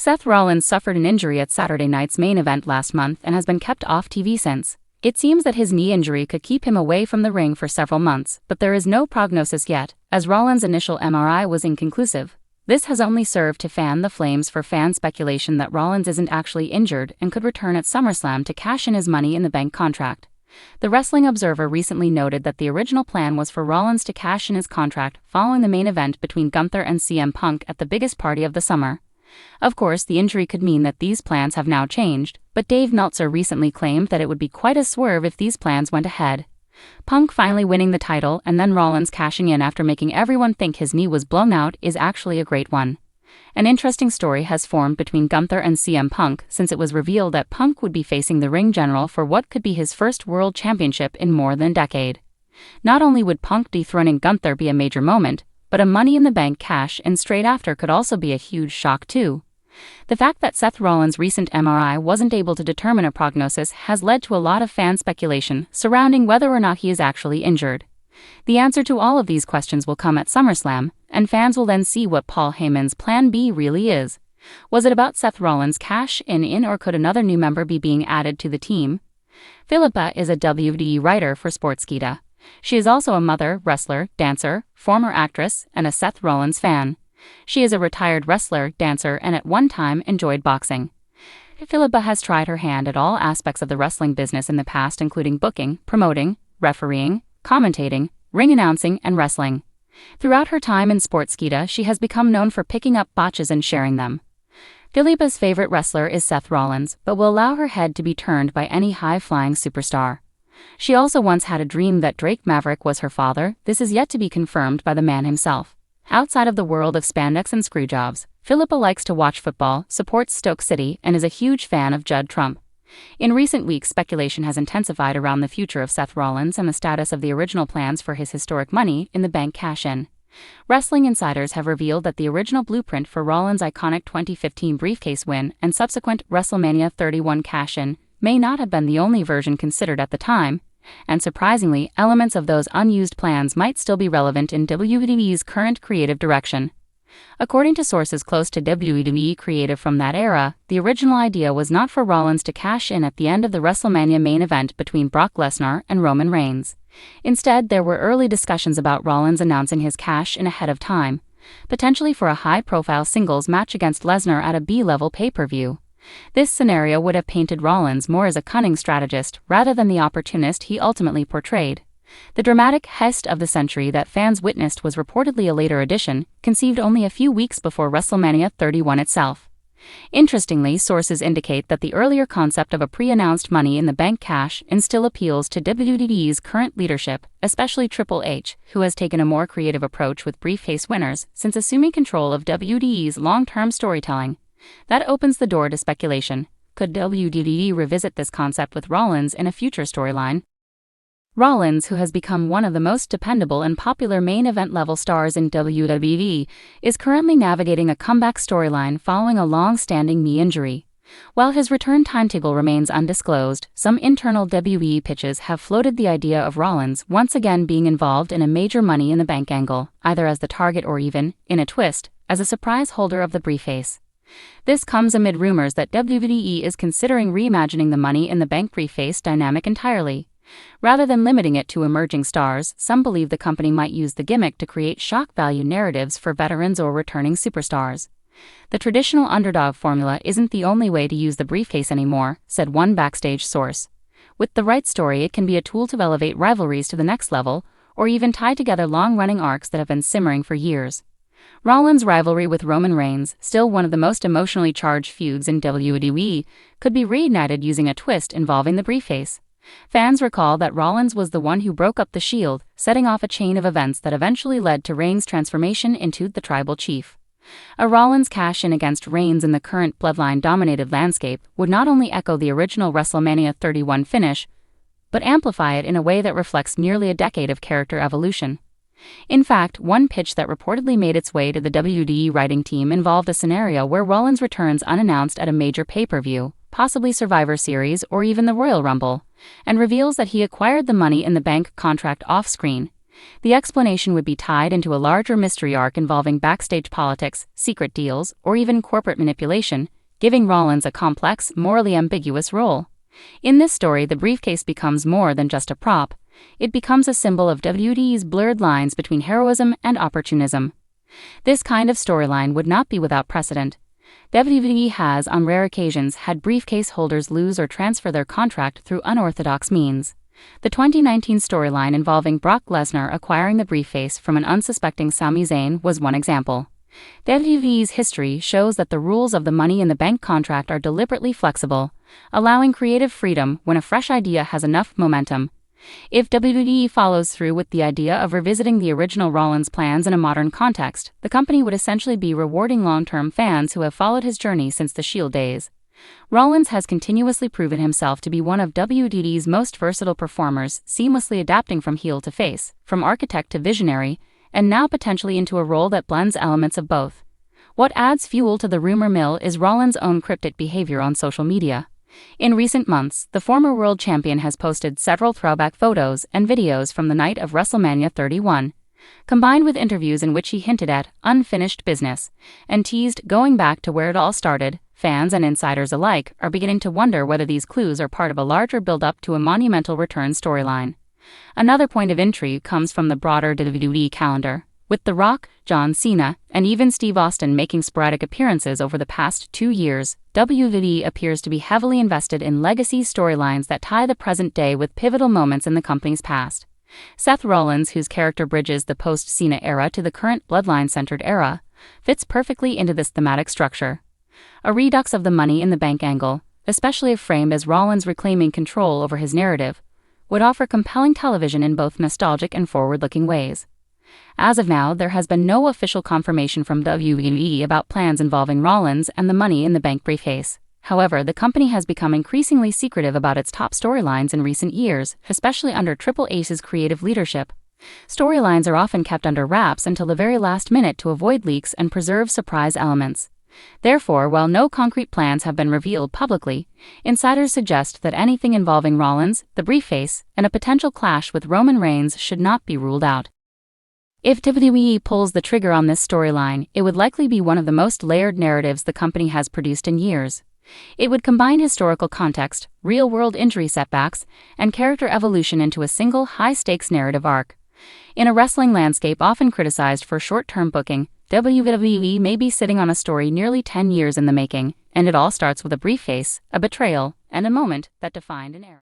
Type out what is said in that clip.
Seth Rollins suffered an injury at Saturday night's main event last month and has been kept off TV since. It seems that his knee injury could keep him away from the ring for several months, but there is no prognosis yet, as Rollins' initial MRI was inconclusive. This has only served to fan the flames for fan speculation that Rollins isn't actually injured and could return at SummerSlam to cash in his Money in the Bank contract. The Wrestling Observer recently noted that the original plan was for Rollins to cash in his contract following the main event between Gunther and CM Punk at the biggest party of the summer. Of course, the injury could mean that these plans have now changed, but Dave Meltzer recently claimed that it would be quite a swerve if these plans went ahead. Punk finally winning the title and then Rollins cashing in after making everyone think his knee was blown out is actually a great one. An interesting story has formed between Gunther and CM Punk since it was revealed that Punk would be facing the ring general for what could be his first world championship in more than a decade. Not only would Punk dethroning Gunther be a major moment, but a Money in the Bank cash in straight after could also be a huge shock too. The fact that Seth Rollins' recent MRI wasn't able to determine a prognosis has led to a lot of fan speculation surrounding whether or not he is actually injured. The answer to all of these questions will come at SummerSlam, and fans will then see what Paul Heyman's plan B really is. Was it about Seth Rollins' cash in or could another new member be being added to the team? Philippa is a WWE writer for Sportskeeda. She is also a mother, wrestler, dancer, former actress, and a Seth Rollins fan. She is a retired wrestler, dancer, and at one time enjoyed boxing. Philippa has tried her hand at all aspects of the wrestling business in the past, including booking, promoting, refereeing, commentating, ring announcing, and wrestling. Throughout her time in Sportskeeda, she has become known for picking up botches and sharing them. Philippa's favorite wrestler is Seth Rollins, but will allow her head to be turned by any high-flying superstar. She also once had a dream that Drake Maverick was her father. This is yet to be confirmed by the man himself. Outside of the world of spandex and screwjobs, Philippa likes to watch football, supports Stoke City, and is a huge fan of Judd Trump. In recent weeks, speculation has intensified around the future of Seth Rollins and the status of the original plans for his historic Money in the Bank cash-in. Wrestling insiders have revealed that the original blueprint for Rollins' iconic 2015 briefcase win and subsequent WrestleMania 31 cash-in may not have been the only version considered at the time, and surprisingly, elements of those unused plans might still be relevant in WWE's current creative direction. According to sources close to WWE creative from that era, the original idea was not for Rollins to cash in at the end of the WrestleMania main event between Brock Lesnar and Roman Reigns. Instead, there were early discussions about Rollins announcing his cash in ahead of time, potentially for a high-profile singles match against Lesnar at a B-level pay-per-view. This scenario would have painted Rollins more as a cunning strategist rather than the opportunist he ultimately portrayed. The dramatic heist of the century that fans witnessed was reportedly a later edition, conceived only a few weeks before WrestleMania 31 itself. Interestingly, sources indicate that the earlier concept of a pre-announced Money in the Bank cash-in still appeals to WWE's current leadership, especially Triple H, who has taken a more creative approach with briefcase winners since assuming control of WWE's long-term storytelling. That opens the door to speculation. Could WWE revisit this concept with Rollins in a future storyline? Rollins, who has become one of the most dependable and popular main event-level stars in WWE, is currently navigating a comeback storyline following a long-standing knee injury. While his return timetable remains undisclosed, some internal WWE pitches have floated the idea of Rollins once again being involved in a major Money in the Bank angle, either as the target or even, in a twist, as a surprise holder of the briefcase. This comes amid rumors that WWE is considering reimagining the Money in the Bank briefcase dynamic entirely. Rather than limiting it to emerging stars, some believe the company might use the gimmick to create shock value narratives for veterans or returning superstars. The traditional underdog formula isn't the only way to use the briefcase anymore, said one backstage source. With the right story, it can be a tool to elevate rivalries to the next level, or even tie together long-running arcs that have been simmering for years. Rollins' rivalry with Roman Reigns, still one of the most emotionally charged feuds in WWE, could be reignited using a twist involving the briefcase. Fans recall that Rollins was the one who broke up the Shield, setting off a chain of events that eventually led to Reigns' transformation into the Tribal Chief. A Rollins cash-in against Reigns in the current bloodline-dominated landscape would not only echo the original WrestleMania 31 finish, but amplify it in a way that reflects nearly a decade of character evolution. In fact, one pitch that reportedly made its way to the WWE writing team involved a scenario where Rollins returns unannounced at a major pay-per-view, possibly Survivor Series or even the Royal Rumble, and reveals that he acquired the Money in the Bank contract off-screen. The explanation would be tied into a larger mystery arc involving backstage politics, secret deals, or even corporate manipulation, giving Rollins a complex, morally ambiguous role. In this story, the briefcase becomes more than just a prop. It becomes a symbol of WWE's blurred lines between heroism and opportunism. This kind of storyline would not be without precedent. WWE has, on rare occasions, had briefcase holders lose or transfer their contract through unorthodox means. The 2019 storyline involving Brock Lesnar acquiring the briefcase from an unsuspecting Sami Zayn was one example. WWE's history shows that the rules of the Money in the Bank contract are deliberately flexible, allowing creative freedom when a fresh idea has enough momentum. If WWE follows through with the idea of revisiting the original Rollins plans in a modern context, the company would essentially be rewarding long-term fans who have followed his journey since the Shield days. Rollins has continuously proven himself to be one of WWE's most versatile performers, seamlessly adapting from heel to face, from architect to visionary, and now potentially into a role that blends elements of both. What adds fuel to the rumor mill is Rollins' own cryptic behavior on social media. In recent months, the former world champion has posted several throwback photos and videos from the night of WrestleMania 31. Combined with interviews in which he hinted at unfinished business and teased going back to where it all started, fans and insiders alike are beginning to wonder whether these clues are part of a larger build-up to a monumental return storyline. Another point of intrigue comes from the broader WWE calendar. With The Rock, John Cena, and even Steve Austin making sporadic appearances over the past 2 years, WWE appears to be heavily invested in legacy storylines that tie the present day with pivotal moments in the company's past. Seth Rollins, whose character bridges the post-Cena era to the current bloodline-centered era, fits perfectly into this thematic structure. A redux of the Money in the Bank angle, especially if framed as Rollins reclaiming control over his narrative, would offer compelling television in both nostalgic and forward-looking ways. As of now, there has been no official confirmation from WWE about plans involving Rollins and the Money in the Bank briefcase. However, the company has become increasingly secretive about its top storylines in recent years, especially under Triple H's creative leadership. Storylines are often kept under wraps until the very last minute to avoid leaks and preserve surprise elements. Therefore, while no concrete plans have been revealed publicly, insiders suggest that anything involving Rollins, the briefcase, and a potential clash with Roman Reigns should not be ruled out. If WWE pulls the trigger on this storyline, it would likely be one of the most layered narratives the company has produced in years. It would combine historical context, real-world injury setbacks, and character evolution into a single high-stakes narrative arc. In a wrestling landscape often criticized for short-term booking, WWE may be sitting on a story nearly 10 years in the making, and it all starts with a briefcase, a betrayal, and a moment that defined an era.